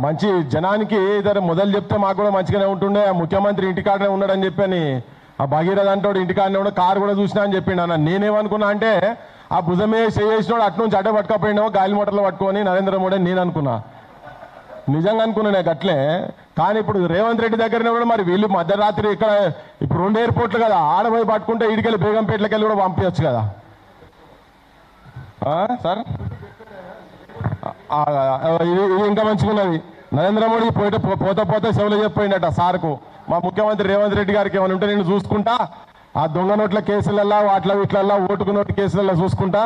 మంచి జనానికి ఏదైనా మొదలు చెప్తే మాకు కూడా మంచిగానే ఉంటుండే. ముఖ్యమంత్రి ఇంటికాడనే ఉన్నాడని చెప్పని ఆ భగీరథ అంటాడు ఇంటికాడనే కూడా కారు కూడా చూసినా అని చెప్పిండు అన్న. నేనేమనుకున్నా అంటే ఆ భుజమే చేసినోడు అటు నుంచి అడ్డ పట్టుకపోయినావు గాలి మోటార్లు పట్టుకొని నరేంద్ర మోడీ నేను అనుకున్నా, నిజంగా అనుకున్నా నాకు అట్లే. కానీ ఇప్పుడు రేవంత్ రెడ్డి దగ్గరనే కూడా మరి వీళ్ళు మధ్యరాత్రి ఇక్కడ ఇప్పుడు 2 ఎయిర్పోర్ట్లు కదా, ఆడపోయి పట్టుకుంటే ఇడికెళ్ళి బేగంపేటలకి వెళ్ళి కూడా పంపించచ్చు కదా సార్. ఇది ఇంకా మంచిగున్నది. నరేంద్ర మోడీ పోతే సెవెలు చెప్పిపోయిందట సార్కు, మా ముఖ్యమంత్రి రేవంత్ రెడ్డి గారికి ఏమైనా ఉంటే నేను చూసుకుంటా, ఆ దొంగ నోట్ల కేసులల్లా వాటిలో వీటిలల్లా ఓటుకు నోటు కేసులల్లా చూసుకుంటా,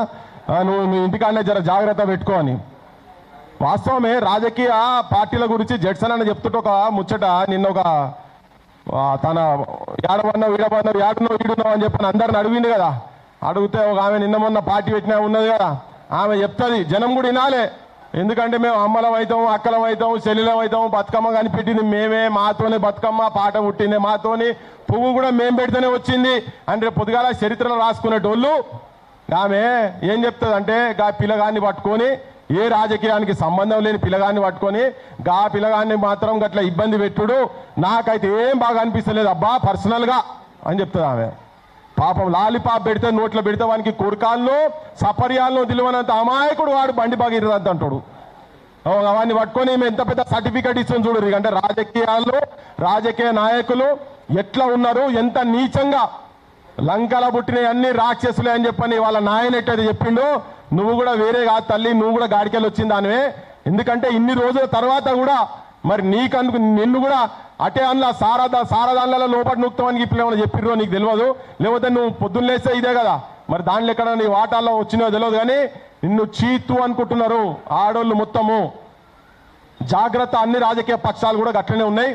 నువ్వు మీ ఇంటికాడనే జర జాగ్రత్త పెట్టుకో అని. వాస్తవమే, రాజకీయ పార్టీల గురించి జడ్సన్ అని చెప్తుంటే ఒక ముచ్చట, నిన్న ఒక తన ఏడబడినావు ఈడబడినావు ఏడున్నావు ఈడున్నావు అని చెప్పని అందరిని అడిగింది కదా. అడిగితే ఒక ఆమె నిన్న మొన్న పార్టీ పెట్టినా ఉన్నది కదా, ఆమె చెప్తుంది, జనం కూడా వినాలే. ఎందుకంటే మేము అమ్మలం అవుతాం, అక్కలం అవుతాం, చెల్లెలం అవుతాం, బతుకమ్మ కనిపెట్టింది మేమే, మాతోనే బతుకమ్మ పాట పుట్టింది మాతోని, పువ్వు కూడా మేము పెడితేనే వచ్చింది అంటే పొద్దుగాల చరిత్రలో రాసుకునేటోళ్ళు. ఆమె ఏం చెప్తుంది అంటే, గా పిల్లగాన్ని పట్టుకొని, ఏ రాజకీయానికి సంబంధం లేని పిల్లగాన్ని పట్టుకొని గా పిల్లగాన్ని మాత్రం గట్లా ఇబ్బంది పెట్టుడు నాకైతే ఏం బాగా అనిపిస్తలేదు అబ్బా పర్సనల్గా అని చెప్తుంది ఆమె. పాపం లాలిపాప్ పెడితే నోట్లో పెడితే వానికి కురకాల్లో సపర్యాల్లో నిలువనంత అమాయకుడు వాడు బండి బాగిరదంత అంటాడు. వాడిని పట్టుకొని ఎంత పెద్ద సర్టిఫికేట్ ఇస్తుంది చూడు. అంటే రాజకీయాల్లో రాజకీయ నాయకులు ఎట్లా ఉన్నారు, ఎంత నీచంగా లంకల పుట్టిన అన్ని రాక్షసులే అని చెప్పని వాళ్ళ నాయన ఎట్టయితే చెప్పిండు, నువ్వు కూడా వేరే కాదు తల్లి, నువ్వు కూడా గాడికెళ్ళి వచ్చింది దానివే. ఎందుకంటే ఇన్ని రోజుల తర్వాత కూడా మరి నీకందుకు నిన్ను కూడా అటే అందులో సారదాన్లలో లోపల నూక్తామని ఇప్పుడు ఏమైనా చెప్పిర్రో నీకు తెలియదు, లేకపోతే నువ్వు పొద్దున్న లేస్తే ఇదే కదా, మరి దాంట్లో ఎక్కడ నీ వాటాల్లో వచ్చినో తెలియదు. కానీ నిన్ను చీతు అనుకుంటున్నారు ఆడోళ్ళు మొత్తము. జాగ్రత్త, అన్ని రాజకీయ పక్షాలు కూడా అట్లనే ఉన్నాయి.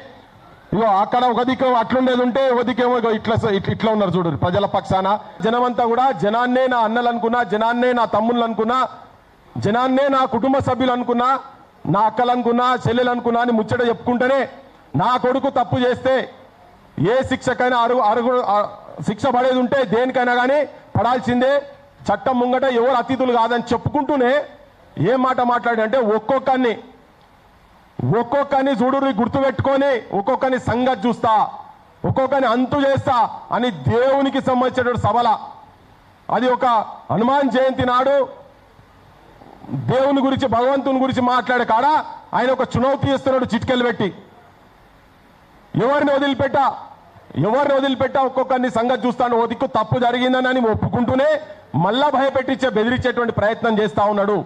ఇగో అక్కడ ఒక దిక్కు అట్లుండేది ఉంటే ఒక దిక్కేమో ఇట్లా ఉన్నారు చూడు ప్రజల పక్షాన. జనమంతా కూడా జనాన్నే నా అన్నలు అనుకున్నా, జనాన్నే నా తమ్ముళ్ళు అనుకున్నా, జనాన్నే నా కుటుంబ సభ్యులు అనుకున్నా, నా అక్కలు అనుకున్నా, చెల్లెలు అనుకున్నా అని ముచ్చట చెప్పుకుంటేనే, నా కొడుకు తప్పు చేస్తే ఏ శిక్షకైనా శిక్ష పడేది ఉంటే దేనికైనా కానీ పడాల్సిందే, చట్టం ముంగట ఎవరు అతిథులు కాదని చెప్పుకుంటూనే ఏ మాట మాట్లాడి అంటే ఒక్కొక్కరిని చూడుని గుర్తుపెట్టుకొని ఒక్కొక్కరిని సంగతి చూస్తా, ఒక్కొక్కరిని అంతు చేస్తా అని దేవునికి సంబంధించిన సభల. అది ఒక హనుమాన్ జయంతి నాడు దేవుని గురించి భగవంతుని గురించి మాట్లాడే కాడ ఆయన ఒక చునౌతి ఇస్తున్నాడు చిట్కెలు పెట్టి. ఎవరిని వదిలిపెట్టా ఒక్కొక్కరిని సంగతి చూస్తాను. ఓ దిక్కు తప్పు జరిగిందని ఒప్పుకుంటూనే మళ్ళా బెదిరించేటువంటి ప్రయత్నం చేస్తా ఉన్నాడు.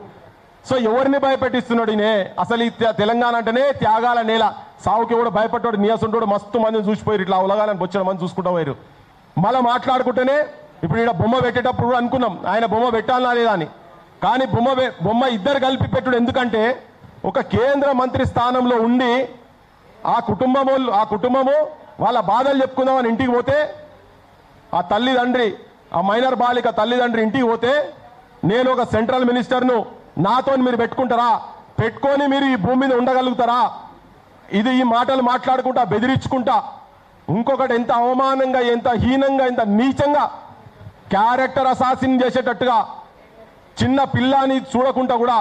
సో ఎవరిని భయపెట్టిస్తున్నాడు ఈయన? అసలు ఈ తెలంగాణ అంటేనే త్యాగాల నేల, సావుకి కూడా భయపడ్డాడు నీయసుంటాడు. మస్తు మందిని చూసిపోయారు, ఇట్లా ఉలగాలని వచ్చిన మంది చూసుకుంటా పోయారు. మళ్ళీ మాట్లాడుకుంటేనే ఇప్పుడు ఇక్కడ బొమ్మ పెట్టేటప్పుడు కూడా అనుకున్నాం ఆయన బొమ్మ పెట్టాలనా లేదా అని. కానీ బొమ్మ ఇద్దరు కలిపి పెట్టుడు ఎందుకంటే, ఒక కేంద్ర మంత్రి స్థానంలో ఉండి ఆ కుటుంబము వాళ్ళ బాధలు చెప్పుకుందామని ఇంటికి పోతే, ఆ తల్లిదండ్రి ఆ మైనర్ బాలిక తల్లిదండ్రి ఇంటికి పోతే, నేను ఒక సెంట్రల్ మినిస్టర్ను, నాతో మీరు పెట్టుకొని మీరు ఈ భూమి మీద ఉండగలుగుతారా? ఇది ఈ మాటలు మాట్లాడుకుంటా బెదిరించుకుంటా, ఇంకొకటి ఎంత అవమానంగా, ఎంత హీనంగా, ఎంత నీచంగా క్యారెక్టర్ అసాసిన్ చేసేటట్టుగా చిన్న పిల్లని చూడకుండా కూడా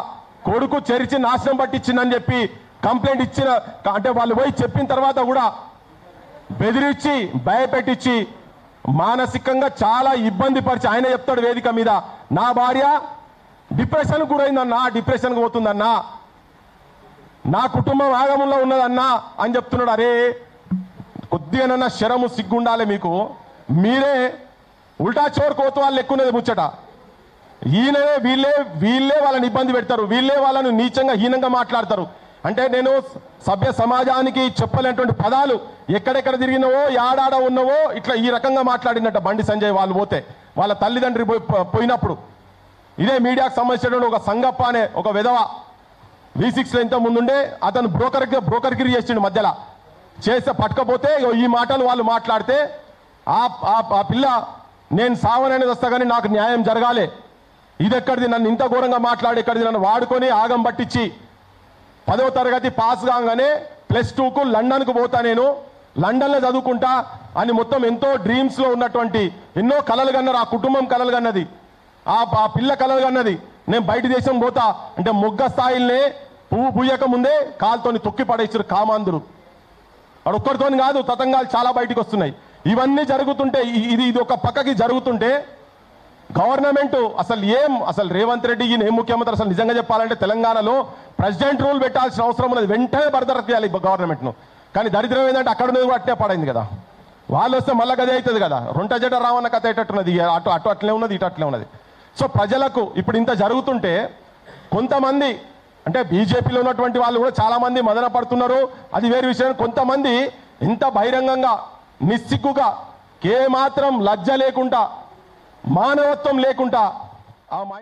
కొడుకు చెరిచి నాశనం పట్టించిందని చెప్పి కంప్లైంట్ ఇచ్చిన, అంటే వాళ్ళు పోయి చెప్పిన తర్వాత కూడా బెదిరించి భయపెట్టించి మానసికంగా చాలా ఇబ్బంది పరిచి ఆయన చెప్తాడు వేదిక మీద, నా భార్య డిప్రెషన్ గురైందన్నా, డిప్రెషన్కి పోతుందన్నా, నా కుటుంబం ఆగమంలో ఉన్నదన్నా అని చెప్తున్నాడు. అరే కొద్దిగానన్నా శరము సిగ్గుండాలి మీకు. మీరే ఉల్టా చోర్ కోతువాళ్ళు ఎక్కున్నది ముచ్చట. ఈయననే వీళ్ళే వాళ్ళని ఇబ్బంది పెడతారు, వీళ్ళే వాళ్ళను నీచంగా హీనంగా మాట్లాడతారు. అంటే నేను సభ్య సమాజానికి చెప్పలేనటువంటి పదాలు ఎక్కడెక్కడ తిరిగినవో యాడాడ ఉన్నవో ఇట్లా ఈ రకంగా మాట్లాడినట్ట బండి సంజయ్ వాళ్ళు పోతే, వాళ్ళ తల్లిదండ్రి పోయినప్పుడు. ఇదే మీడియాకు సంబంధించినటువంటి ఒక సంగప్ప అనే ఒక విధవ V6లో ఇంత ముందుండే అతను బ్రోకర్గిరి చేసిండు, మధ్యలో చేస్తే పట్టుకపోతే ఈ మాటలు వాళ్ళు మాట్లాడితే, ఆ పిల్ల నేను సావననేది వస్తా కానీ నాకు న్యాయం జరగాలి, ఇది ఎక్కడిది, నన్ను ఇంత ఘోరంగా మాట్లాడి ఎక్కడిది, నన్ను వాడుకొని ఆగం పట్టించి 10వ తరగతి పాస్ కాగానే +2కు లండన్కు పోతా, నేను లండన్లో చదువుకుంటా అని మొత్తం ఎంతో డ్రీమ్స్లో ఉన్నటువంటి ఎన్నో కలలు కన్నారు. ఆ కుటుంబం కలలు కన్నది, ఆ పిల్ల కలలు కన్నది, నేను బయట దేశం పోతా అంటే మొగ్గ స్థాయిల్నే పువ్వు పూయక ముందే కాలుతోని తొక్కి పడేసారు కామాంధులు. వాడు ఒక్కరితోని కాదు, తతంగాలు చాలా బయటికి వస్తున్నాయి. ఇవన్నీ జరుగుతుంటే ఇది ఒక పక్కకి జరుగుతుంటే గవర్నమెంట్ అసలు రేవంత్ రెడ్డి ఈయన ఏం ముఖ్యమంత్రి అసలు నిజంగా చెప్పాలంటే తెలంగాణలో ప్రెసిడెంట్ రూల్ పెట్టాల్సిన అవసరం ఉన్నది, వెంటనే బర్తరఫ్ చేయాలి గవర్నమెంట్ను. కానీ దరిద్రం ఏంటంటే అక్కడ ఉన్నది అట్టే పడైంది కదా, వాళ్ళు వస్తే మళ్ళీ గదే అవుతుంది కదా, రొంట జడ రావన్న కథ అయ్యేటట్టున్నది, అటు అట్లే ఉన్నది ఇటు అట్లే ఉన్నది. సో ప్రజలకు ఇప్పుడు ఇంత జరుగుతుంటే కొంతమంది అంటే బీజేపీలో ఉన్నటువంటి వాళ్ళు కూడా చాలా మంది మదన పడుతున్నారు, అది వేరే విషయం. కొంతమంది ఇంత బహిరంగంగా నిస్సిగ్గుగా ఏమాత్రం లజ్జ లేకుండా మానవత్వం లేకుండా ఆ